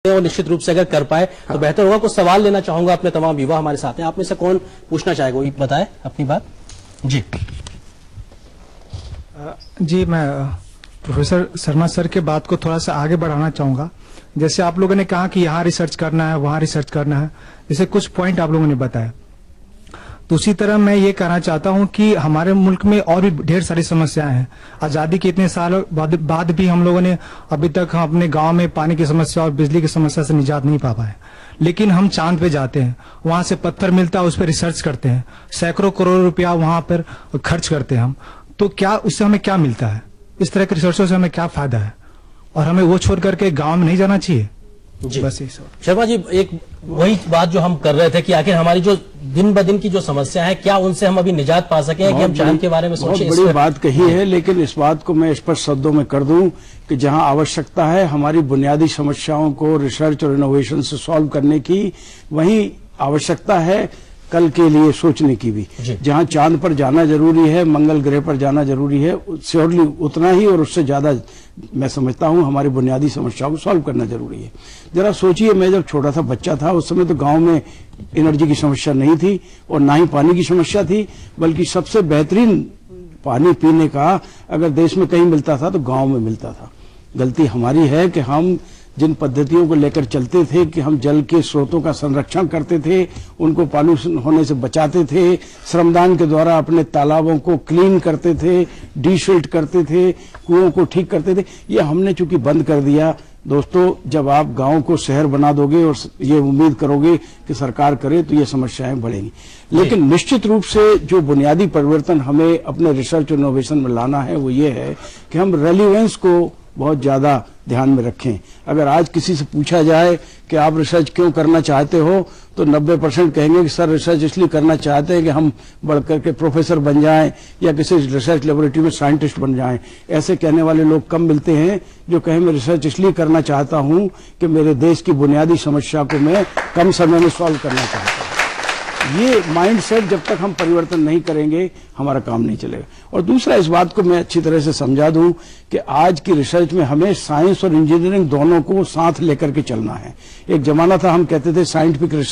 और निश्चित रूप से अगर कर पाए तो बेहतर होगा। कुछ सवाल लेना चाहूंगा अपने तमाम युवा हमारे साथ हैं। आप में से कौन पूछना चाहेगा, वो बताए अपनी बात। जी जी, मैं प्रोफेसर शर्मा सर के बात को थोड़ा सा आगे बढ़ाना चाहूंगा। जैसे आप लोगों ने कहा कि यहाँ रिसर्च करना है, वहाँ रिसर्च करना है, जैसे कुछ पॉइंट आप लोगों ने बताया, तो उसी तरह मैं ये कहना चाहता हूँ कि हमारे मुल्क में और भी ढेर सारी समस्याएं हैं। आजादी के इतने साल बाद भी हम लोगों ने अभी तक अपने गांव में पानी की समस्या और बिजली की समस्या से निजात नहीं पा पाए। लेकिन हम चांद पे जाते हैं, वहां से पत्थर मिलता है, उस पर रिसर्च करते हैं, सैकड़ों करोड़ रुपया वहां पर खर्च करते हैं हम। तो क्या उससे हमें क्या मिलता है? इस तरह के रिसर्चों से हमें क्या फायदा है? और हमें वो छोड़ करके गाँव में नहीं जाना चाहिए। जी बस यही सब। शर्मा जी, एक वही बात जो हम कर रहे थे कि आखिर हमारी जो दिन ब दिन की जो समस्या है, क्या उनसे हम अभी निजात पा सके कि हम चांद के बारे में सोचें? बहुत बड़ी बात कही है, लेकिन इस बात को मैं स्पष्ट शब्दों में कर दूं कि जहां आवश्यकता है हमारी बुनियादी समस्याओं को रिसर्च और इनोवेशन से सॉल्व करने की, वहीं आवश्यकता है कल के लिए सोचने की भी। जहां चांद पर जाना जरूरी है, मंगल ग्रह पर जाना जरूरी है, श्योरली उतना ही और उससे ज्यादा मैं समझता हूं हमारी बुनियादी समस्याओं को सॉल्व करना जरूरी है। जरा सोचिए, मैं जब छोटा सा बच्चा था उस समय तो गांव में एनर्जी की समस्या नहीं थी और ना ही पानी की समस्या थी, बल्कि सबसे बेहतरीन पानी पीने का अगर देश में कहीं मिलता था तो गांव में मिलता था। गलती हमारी है कि हम जिन पद्धतियों को लेकर चलते थे कि हम जल के स्रोतों का संरक्षण करते थे, उनको पॉल्यूशन होने से बचाते थे, श्रमदान के द्वारा अपने तालाबों को क्लीन करते थे, डीसिल्ट करते थे, कुओं को ठीक करते थे, ये हमने चूंकि बंद कर दिया। दोस्तों, जब आप गांव को शहर बना दोगे और ये उम्मीद करोगे कि सरकार करे तो ये समस्याएं बढ़ेंगी। लेकिन निश्चित रूप से जो बुनियादी परिवर्तन हमें अपने रिसर्च और इनोवेशन में लाना है वो ये है कि हम रेलिवेंस को बहुत ज्यादा ध्यान में रखें। अगर आज किसी से पूछा जाए कि आप रिसर्च क्यों करना चाहते हो तो 90% कहेंगे कि सर रिसर्च इसलिए करना चाहते हैं कि हम बढ़कर के प्रोफेसर बन जाएं या किसी रिसर्च लेबोरेटरी में साइंटिस्ट बन जाएं। ऐसे कहने वाले लोग कम मिलते हैं जो कहें मैं रिसर्च इसलिए करना चाहता हूं कि मेरे देश की बुनियादी समस्या को मैं कम समय में सॉल्व करना चाहता हूं। ये माइंडसेट जब तक हम परिवर्तन नहीं करेंगे हमारा काम नहीं चलेगा। और दूसरा, इस बात को मैं अच्छी तरह से समझा दूं कि आज की रिसर्च में हमें साइंस और इंजीनियरिंग दोनों को साथ लेकर के चलना है। एक जमाना था हम कहते थे साइंटिफिक रिसर्च